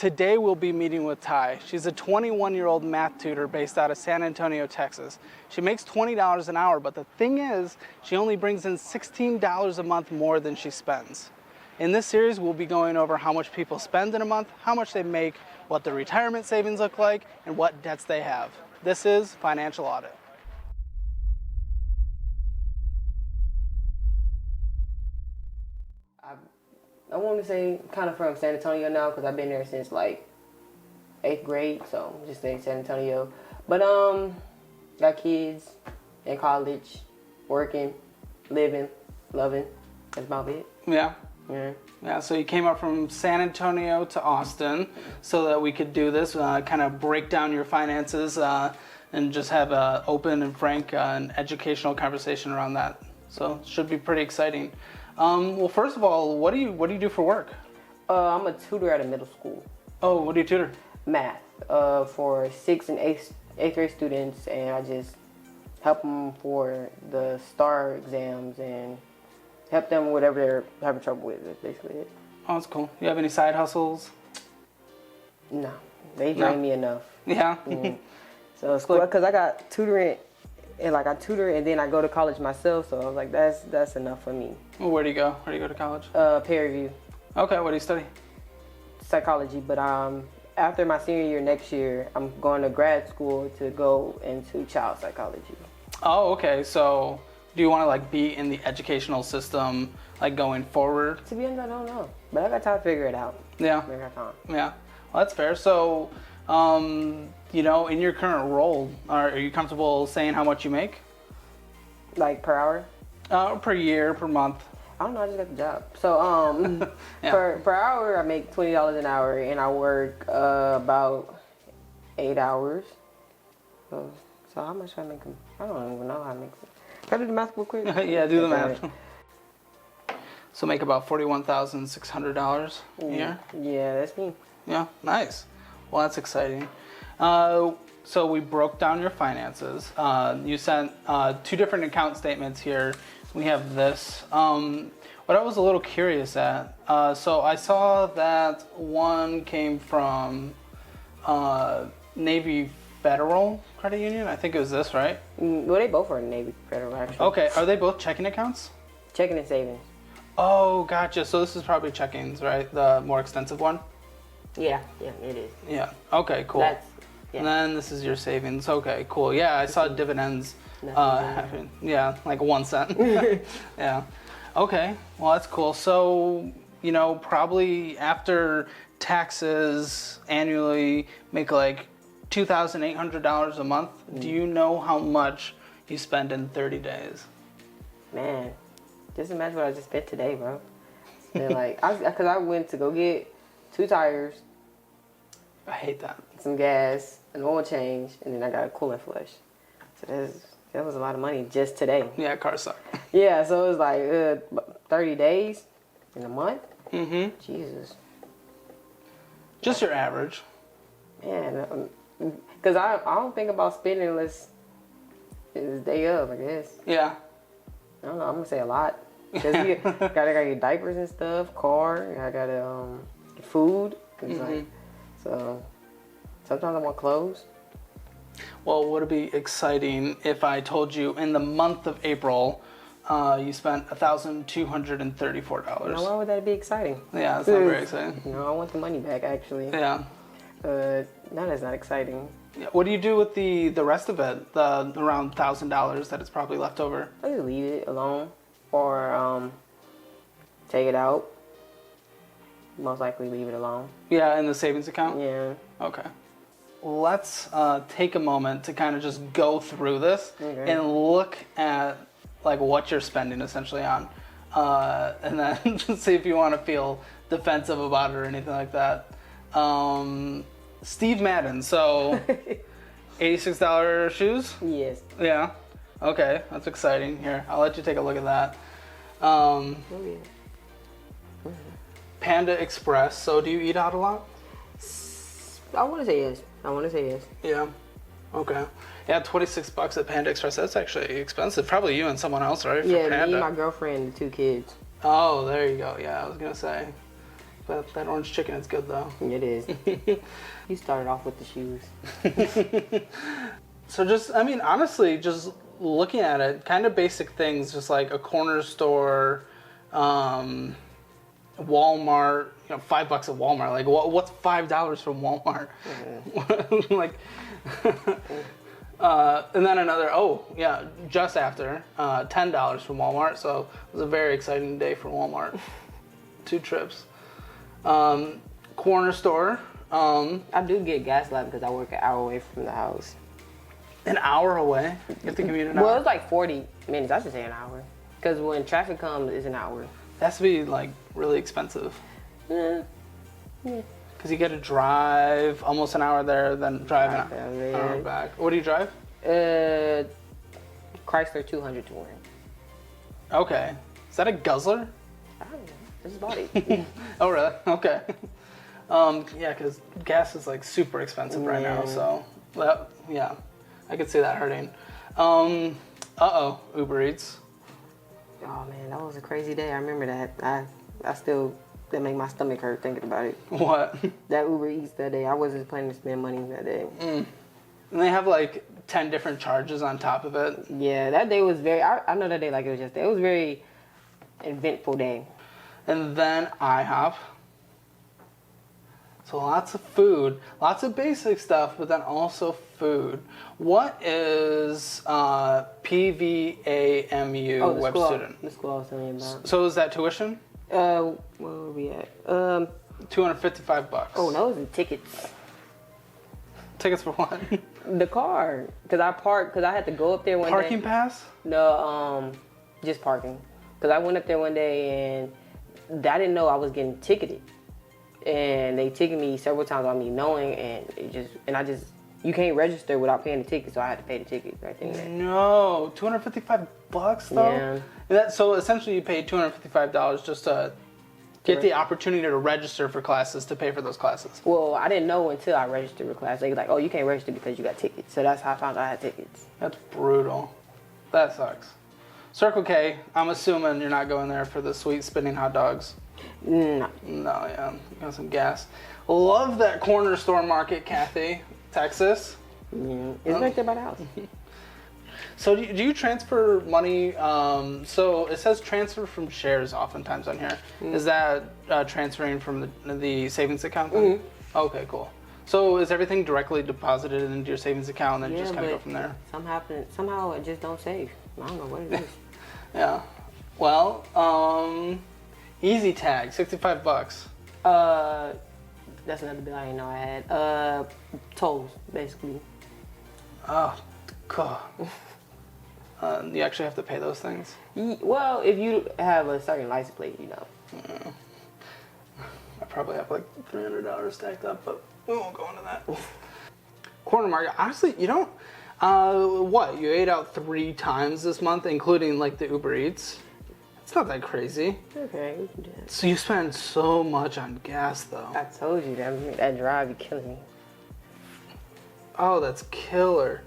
Today we'll be meeting with Ty. She's a 21-year-old math tutor based out of San Antonio, Texas. She makes $20 an hour, but the thing is, she only brings in $16 a month more than she spends. In this series, we'll be going over how much people spend in a month, how much they make, what their retirement savings look like, and what debts they have. This is Financial Audit. I want to say kind of from San Antonio now because I've been there since like 8th grade, so I'm just saying San Antonio. But got kids in college, working, living, loving. That's about it. Yeah. Yeah. Yeah, so you came up from San Antonio to Austin so that we could do this, kind of break down your finances and just have an open and frank and educational conversation around that. So it should be pretty exciting. Well, first of all, what do you do for work? I'm a tutor at a middle school. Oh, what do you tutor? Math for 6th and 8th grade students, and I just help them for the STAR exams and help them with whatever they're having trouble with. That's basically it. Oh, that's cool. You have any side hustles? No, they drain me enough. Yeah. So it's cool because I got tutoring. And like I tutor and then I go to college myself, so I was like, that's enough for me. Well, where do you go? Where do you go to college? Peer review. Okay, what do you study? Psychology, but after my senior year next year, I'm going to grad school to go into child psychology. Oh, okay. So do you want to like be in the educational system like going forward? To be honest, I don't know, but I got time to figure it out. Yeah. I got time. Yeah. Well, that's fair. So, you know, in your current role, are you comfortable saying how much you make? Like per hour? Per year, per month? I don't know, I just got the job. So Yeah. per hour, I make $20 an hour, and I work about 8 hours. So how much do I make? I don't even know how I make it. Can I do the math real quick? Yeah, do the math. So make about $41,600 a year? Yeah, that's me. Yeah, nice. Well, that's exciting. So we broke down your finances. You sent 2 different account statements here. We have this. What I was a little curious at, so I saw that one came from Navy Federal Credit Union. I think it was this, right? Well, they both are Navy Federal, actually. Okay, are they both checking accounts? Checking and savings. Oh, gotcha. So this is probably checkings, right? The more extensive one? Yeah, it is. Yeah. Okay, cool. Yeah. And then this is your savings. Okay, cool. Yeah, I saw dividends. Yeah, like 1 cent. Yeah. Okay. Well, that's cool. So, you know, probably after taxes annually make like $2,800 a month. Do you know how much you spend in 30 days? Man, just imagine what I just spent today, bro. And like, because I went to go get 2 tires. I hate that. Some gas, an oil change, and then I got a coolant flush. So that was a lot of money just today. Yeah, cars suck. Yeah, so it was like 30 days in a month. Mm-hmm. Jesus. Just your average. Man, because I don't think about spending unless it's day of, I guess. Yeah. I don't know, I'm going to say a lot. Because I gotta get diapers and stuff, car, I gotta get food. Like, so sometimes I want clothes. Well, would it be exciting if I told you in the month of April, you spent $1,234? Now, why would that be exciting? Yeah, that's not very exciting. No, I want the money back, actually. Yeah. No, that's not exciting. Yeah. What do you do with the rest of it, the around $1,000 that is probably left over? I just leave it alone or take it out. Most likely leave it alone. Yeah, in the savings account? Yeah. Okay. Let's take a moment to kind of just go through this and look at like what you're spending essentially on, and then see if you want to feel defensive about it or anything like that. Steve Madden, so $86 shoes? Yes. Yeah. Okay, that's exciting. Here, I'll let you take a look at that. Panda Express. So do you eat out a lot? I want to say yes. Yeah. Okay. Yeah, $26 at Panda Express. That's actually expensive. Probably you and someone else, right? For Yeah, Panda. me, my girlfriend, and the 2 kids. Oh, there you go. Yeah, I was gonna say. But that orange chicken is good though. It is. You started off with the shoes. So just, I mean, honestly, just looking at it, kind of basic things, just like a corner store, Walmart, you know, $5 at Walmart. Like, what's $5 from Walmart? Mm-hmm. Like, and then another, just after, $10 from Walmart. So it was a very exciting day for Walmart. 2 trips. Corner store. I do get gaslight because I work an hour away from the house. An hour away? You have to commute an hour? Well, it's like 40 minutes. I should say an hour. Because when traffic comes, it's an hour. That has to be, like, really expensive. Yeah. Because you got to drive almost an hour there, then drive an hour back. What do you drive? Chrysler 200 touring. Okay. Is that a guzzler? I don't know. I just bought it. Oh, really? Okay. Yeah, because gas is, like, super expensive right now, so, yeah. I could see that hurting. Uber Eats. Oh man, that was a crazy day. I remember that. That made my stomach hurt thinking about it. What? That Uber Eats that day. I wasn't planning to spend money that day. And they have like 10 different charges on top of it. Yeah, that day was I know that day like it was just, it was a very eventful day. And then IHOP. So lots of food, lots of basic stuff, but then also food. What is PVAMU web student? The school I was telling you about. So is that tuition? Where were we at? $255. Oh, those are tickets. Tickets for what? The car. Because I had to go up there one day. Parking pass? No, just parking. Because I went up there one day and I didn't know I was getting ticketed. And they ticketed me several times on me knowing, and you can't register without paying the ticket, so I had to pay the ticket right there. No, $255 though? Yeah. So essentially you paid $255 just to get the opportunity to register for classes, to pay for those classes. Well, I didn't know until I registered for class. They were like, oh, you can't register because you got tickets. So that's how I found out I had tickets. That's brutal. That sucks. Circle K, I'm assuming you're not going there for the sweet spinning hot dogs. No. No, yeah, got some gas. Love that corner store market, Kathy, Texas. Yeah. It's right there by the house. So do you transfer money? So it says transfer from shares oftentimes on here. Is that transferring from the savings account then? Okay, cool. So is everything directly deposited into your savings account and then just kind of go from there? Somehow it just don't save. I don't know what it is. Yeah. Well, Easy Tag, $65. That's another bill I didn't know I had. Tolls, basically. Oh, God. You actually have to pay those things? Well, if you have a certain license plate, you know. I probably have like $300 stacked up, but we won't go into that. Corner market, honestly, you don't, you ate out 3 times this month, including like the Uber Eats? It's not that crazy. Okay, we can do that. So you spend so much on gas though. I told you that drive be killing me. Oh, that's killer.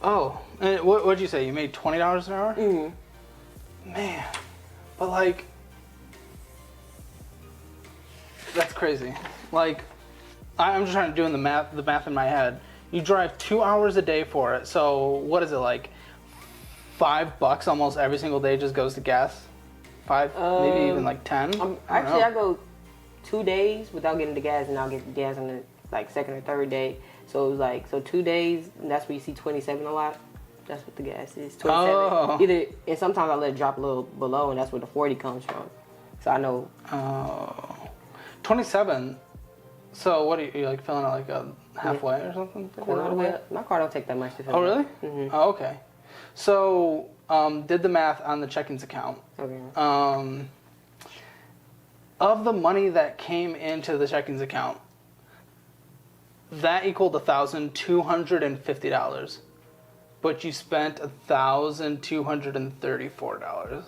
Oh, and what'd you say? You made $20 an hour? Mm-hmm. Man, but like, that's crazy. Like, I'm just trying to do the math in my head. You drive 2 hours a day for it. So what is it, like $5 almost every single day just goes to gas? 5, maybe even like 10. I go 2 days without getting the gas, and I'll get the gas on the second or third day. So it was 2 days, and that's where you see 27 a lot. That's what the gas is. 27. Oh. And sometimes I let it drop a little below, and that's where the 40 comes from. So I know. Oh. 27. So what are you like filling it like a halfway or something? Quarter of the way? My car don't take that much to fill. Oh really? Mm-hmm. Oh, okay. So did the math on the checkings account. Okay. Of the money that came into the checkings account, that equaled $1,250, but you spent $1,234.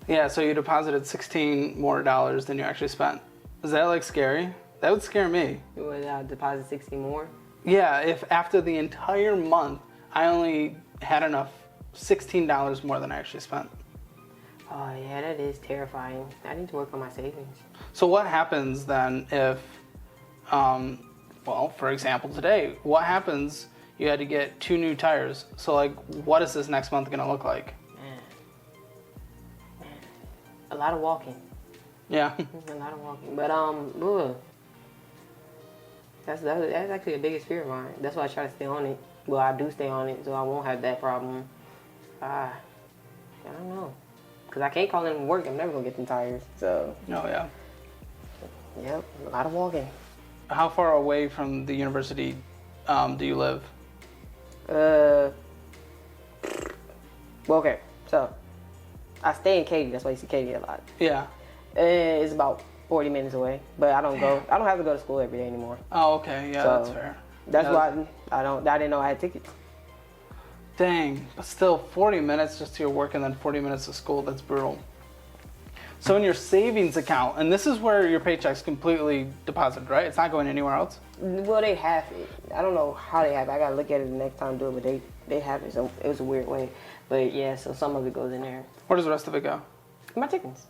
Yeah, so you deposited $16 more than you actually spent. Is that like scary? That would scare me. Would I deposit 60 more? Yeah, if after the entire month I only had enough $16 more than I actually spent. Oh yeah, that is terrifying. I need to work on my savings. So what happens then if, well, for example, today, what happens? You had to get 2 new tires. So like, what is this next month gonna look like? Man, a lot of walking. Yeah. A lot of walking. But ugh. That's actually the biggest fear of mine. That's why I try to stay on it. Well, I do stay on it, so I won't have that problem. I don't know. Because I can't call in work. I'm never going to get them tires. So, Oh yeah. yep, a lot of walking. How far away from the university do you live? Well, okay. So, I stay in Katy. That's why you see Katy a lot. Yeah. It's about 40 minutes away. But I don't have to go to school every day anymore. Oh, okay. Yeah, So, that's fair. That's why I didn't know I had tickets. Dang, but still 40 minutes just to your work and then 40 minutes to school, that's brutal. So in your savings account, and this is where your paycheck's completely deposited, right? It's not going anywhere else? Well, they have it. I don't know how they have it. I gotta look at it the next time I do it, but they have it. So it was a weird way. But yeah, so some of it goes in there. Where does the rest of it go? My chickens.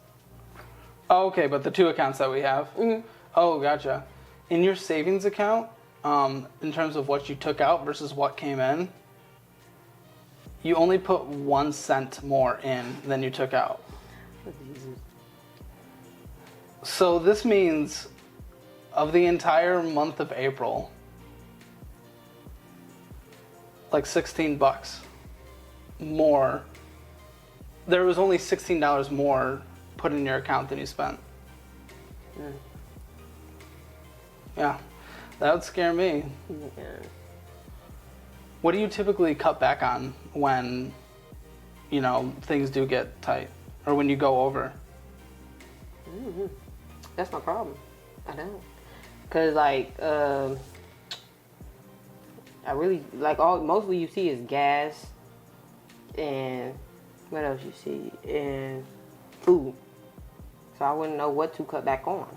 Oh, okay, but the 2 accounts that we have? Mm-hmm. Oh, gotcha. In your savings account, in terms of what you took out versus what came in, you only put 1 cent more in than you took out. So this means of the entire month of April, like $16 more. There was only $16 more put in your account than you spent. Yeah, that would scare me. Yeah. What do you typically cut back on when, you know, things do get tight or when you go over? That's my problem. I don't. Cause like I really like mostly you see is gas and what else you see and food. So I wouldn't know what to cut back on.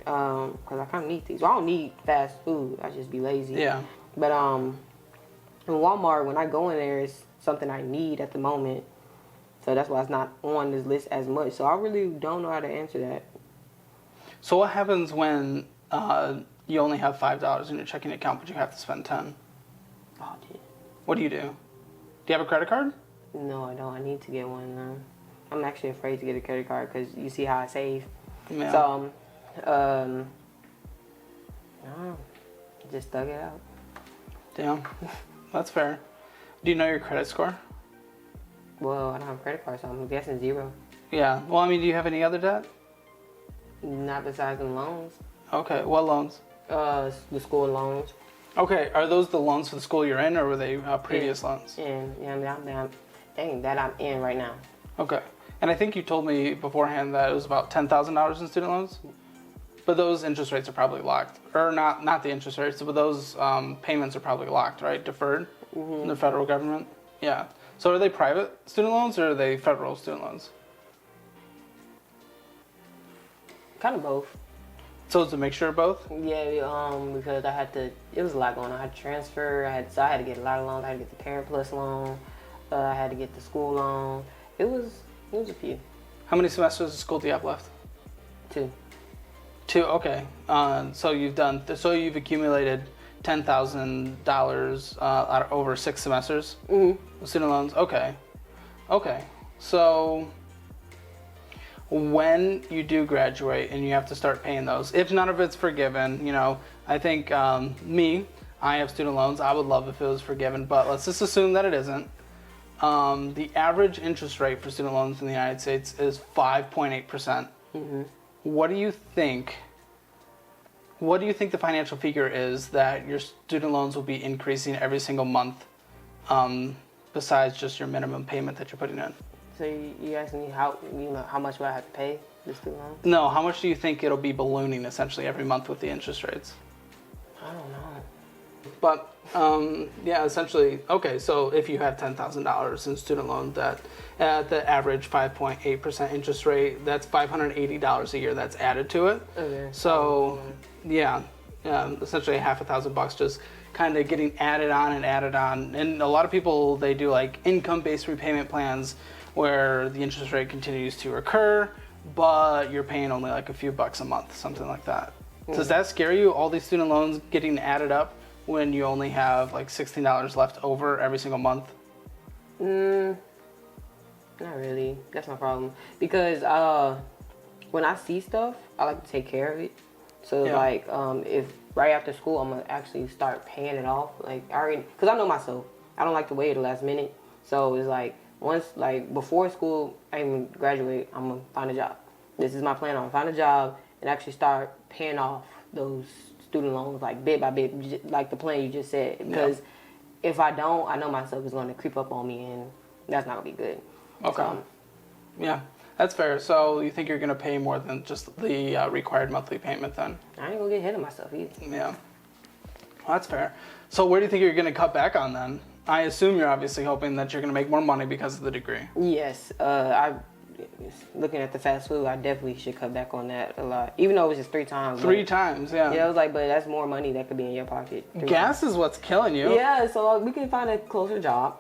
Cause I kind of need things. Well, I don't need fast food. I just be lazy. Yeah. But in Walmart, when I go in there, it's something I need at the moment. So that's why it's not on this list as much. So I really don't know how to answer that. So what happens when you only have $5 in your checking account, but you have to spend 10? Oh, dude. What do? Do you have a credit card? No, I don't. I need to get one now. I'm actually afraid to get a credit card because you see how I save. Yeah. So, no, just thug it out. Damn, that's fair. Do you know your credit score? Well, I don't have a credit card, so I'm guessing 0. Yeah. Well, I mean, do you have any other debt? Not besides the loans. Okay. What loans? The school loans. Okay. Are those the loans for the school you're in, or were they previous loans? And yeah, I'm in right now. Okay. And I think you told me beforehand that it was about $10,000 in student loans. But those interest rates are probably locked, or not the interest rates, but those payments are probably locked, right? Deferred from the federal government. Yeah. So are they private student loans or are they federal student loans? Kind of both. So it's a mixture of both? Yeah, because it was a lot going on. I had to transfer, I had to get a lot of loans. I had to get the Parent Plus loan. I had to get the school loan. It was a few. How many semesters of school do you have left? 2. 2, okay. So you've accumulated $10,000 over 6 semesters of student loans? Okay. So when you do graduate and you have to start paying those, if none of it's forgiven, you know, I think I have student loans. I would love if it was forgiven, but let's just assume that it isn't. The average interest rate for student loans in the United States is 5.8%. What do you think the financial figure is that your student loans will be increasing every single month, besides just your minimum payment that you're putting in? So you asking me how much will I have to pay the student loan? No, how much do you think it'll be ballooning essentially every month with the interest rates? I don't know. But yeah, essentially, okay, so if you have $10,000 in student loan that at the average 5.8% interest rate, that's $580 a year that's added to it. Okay. So yeah, essentially $1,000 just kind of getting added on. And a lot of people, they do like income-based repayment plans where the interest rate continues to occur, but you're paying only like a few bucks a month, something like that. Does that scare you, all these student loans getting added up when you only have like $16 left over every single month? Not really. That's my problem. Because when I see stuff, I like to take care of it. So like if right after school, I'm gonna actually start paying it off. Like I already, cause I know myself. I don't like to wait at the last minute. So it's like once, like before school, I even graduate, I'm gonna find a job. This is my plan. I'm gonna find a job and actually start paying off those student loans like bit by bit, like the plan you just said. Because if I don't, I know myself is gonna creep up on me, and that's not gonna be good. Okay. So, yeah, that's fair. So you think you're gonna pay more than just the required monthly payment then? I ain't gonna get ahead of myself either. Yeah. Well, that's fair. So where do you think you're gonna cut back on then? I assume you're obviously hoping that you're gonna make more money because of the degree. Yes. Looking at the fast food, I definitely should cut back on that a lot. Even though it was just 3 times. 3 times, yeah. Yeah, I was like, but that's more money that could be in your pocket. Gas is what's killing you. Yeah, so we can find a closer job.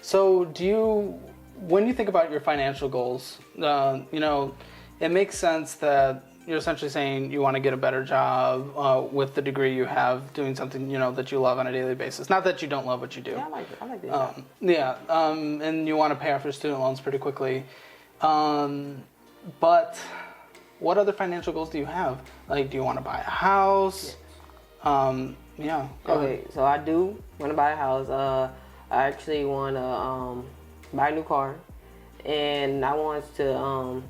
So when you think about your financial goals, it makes sense that you're essentially saying you want to get a better job with the degree you have, doing something, that you love on a daily basis. Not that you don't love what you do. Yeah, I like that. And you want to pay off your student loans pretty quickly. But what other financial goals do you have? Like, do you want to buy a house? Yes. Okay, so I do want to buy a house. I actually want to buy a new car. And I want to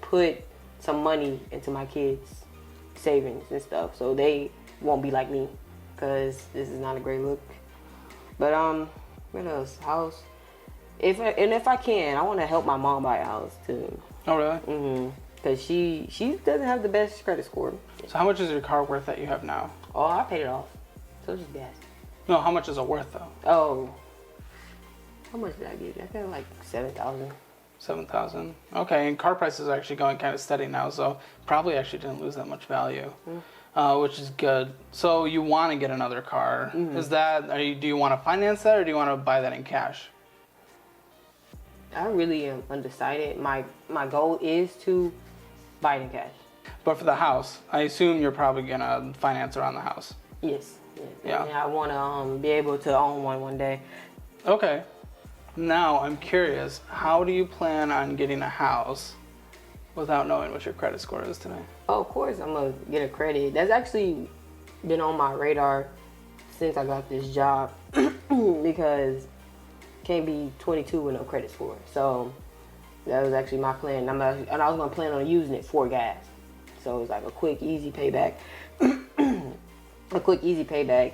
put some money into my kids' savings and stuff, so they won't be like me, because this is not a great look. But what else? House. If I can, I want to help my mom buy a house too. Oh really? Because she doesn't have the best credit score. So how much is your car worth that you have now? Oh, I paid it off. So it's just gas. No, how much is it worth though? Oh, how much did I get? I got like $7,000. 7,000. Okay, and car prices are actually going kind of steady now, so probably actually didn't lose that much value, which is good. So you want to get another car? Is that? Do you want to finance that, or do you want to buy that in cash? I really am undecided. My goal is to buy it in cash. But for the house, I assume you're probably gonna finance around the house. Yes. Yeah. And I want to be able to own one day. Okay. Now, I'm curious, how do you plan on getting a house without knowing what your credit score is today? Oh, of course, I'm going to get a credit. That's actually been on my radar since I got this job because can't be 22 with no credit score. So that was actually my plan. And I was going to plan on using it for gas. So it was like a quick, easy payback.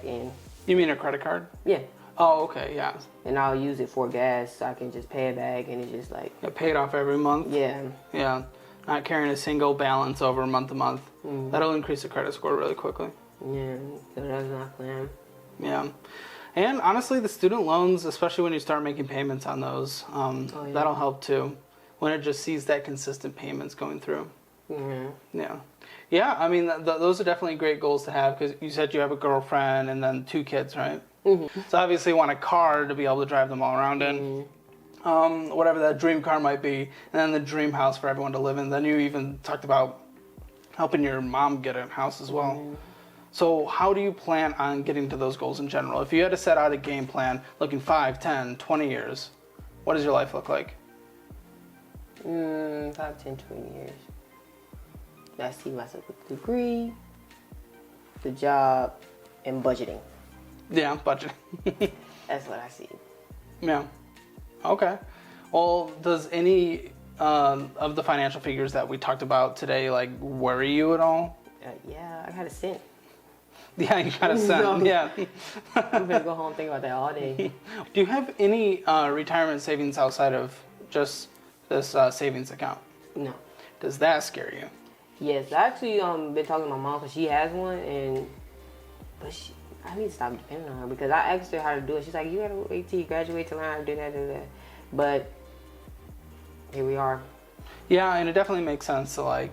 And You mean a credit card? yeah. Oh, okay, yeah. And I'll use it for gas, so I can just pay it back, and it's just like... Get paid off every month? Yeah. Yeah, not carrying a single balance over month to month. That'll increase the credit score really quickly. Yeah, so that was my plan. Yeah. And honestly, the student loans, especially when you start making payments on those, that'll help too. When it just sees that consistent payments going through. Yeah. Yeah, I mean, those are definitely great goals to have, because you said you have a girlfriend and then 2 kids, right? So obviously you want a car to be able to drive them all around in, whatever that dream car might be, and then the dream house for everyone to live in. Then you even talked about helping your mom get a house as well. So how do you plan on getting to those goals in general? If you had to set out a game plan looking 5, 10, 20 years, what does your life look like? 5, 10, 20 years. I see myself with the degree, the job, and budgeting. Yeah, budgeting. That's what I see. Yeah. Okay. Well, does any of the financial figures that we talked about today worry you at all? Yeah, I got a cent. Yeah, you got a cent. Yeah. I'm gonna go home and think about that all day. Do you have any retirement savings outside of just this savings account? No. Does that scare you? Yes, I actually been talking to my mom because she has one, but I need to stop depending on her because I asked her how to do it. She's like, you gotta wait till you graduate to learn how to do that. But here we are. Yeah, and it definitely makes sense to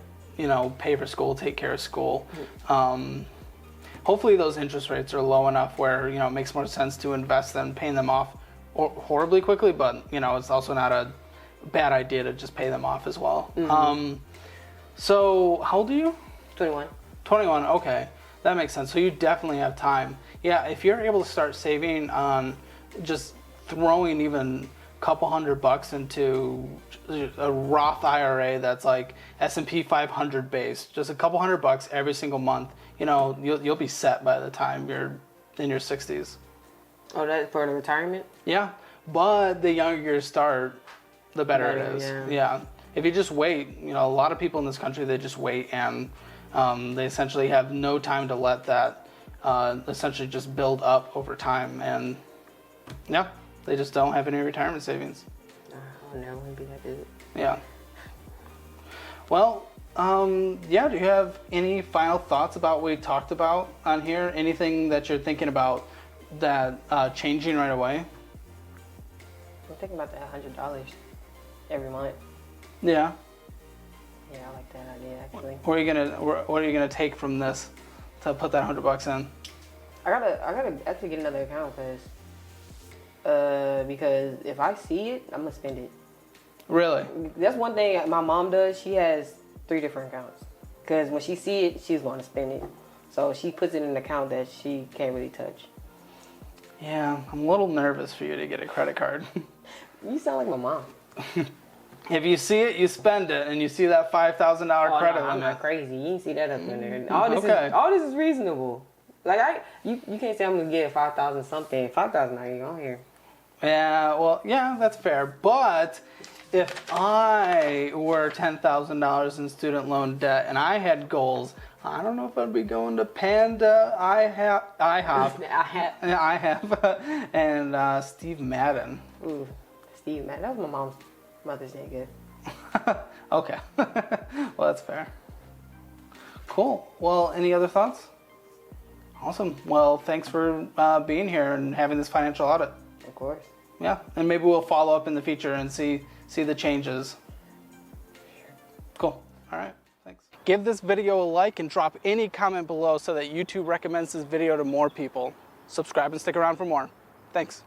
pay for school, take care of school. Hopefully those interest rates are low enough where it makes more sense to invest than paying them off horribly quickly, but you know, it's also not a bad idea to just pay them off as well. So how old are you? 21. 21, okay. That makes sense. So you definitely have time. Yeah, if you're able to start saving on just throwing even a couple $100 into a Roth IRA that's like S&P 500 based, just a couple $100 every single month, you know, you'll be set by the time you're in your 60s. Oh, that's for the retirement? Yeah, but the younger you start, the better it is. Yeah. If you just wait, you know, a lot of people in this country, they just wait and they essentially have no time to let that essentially just build up over time. And yeah, they just don't have any retirement savings. Oh, no, wouldn't be that good. Yeah. Well, yeah, do you have any final thoughts about what we talked about on here? Anything that you're thinking about that changing right away? I'm thinking about that $100 every month. Yeah. Yeah, I like that idea actually. What are you gonna take from this to put that $100 in? I gotta actually get another account because if I see it, I'm gonna spend it. Really? That's one thing my mom does. She has 3 different accounts because when she see it, she's going to spend it. So she puts it in an account that she can't really touch. Yeah, I'm a little nervous for you to get a credit card. You sound like my mom. If you see it, you spend it, and you see that $5,000 credit limit. I'm not crazy. You didn't see that up in there. All this is reasonable. Like you can't say I'm gonna get 5,000 something. 5,000 not even on here. Yeah, well, yeah, that's fair. But if I were $10,000 in student loan debt and I had goals, I don't know if I'd be going to Panda, IHOP, and Steve Madden. Ooh, Steve Madden. That was my mom's Mother's Day gift. Okay. Well, that's fair. Cool. Well, any other thoughts? Awesome. Well, thanks for being here and having this financial audit. Of course. Yeah, and maybe we'll follow up in the future and see the changes. Cool. All right. Thanks. Give this video a like and drop any comment below so that YouTube recommends this video to more people. Subscribe and stick around for more. Thanks.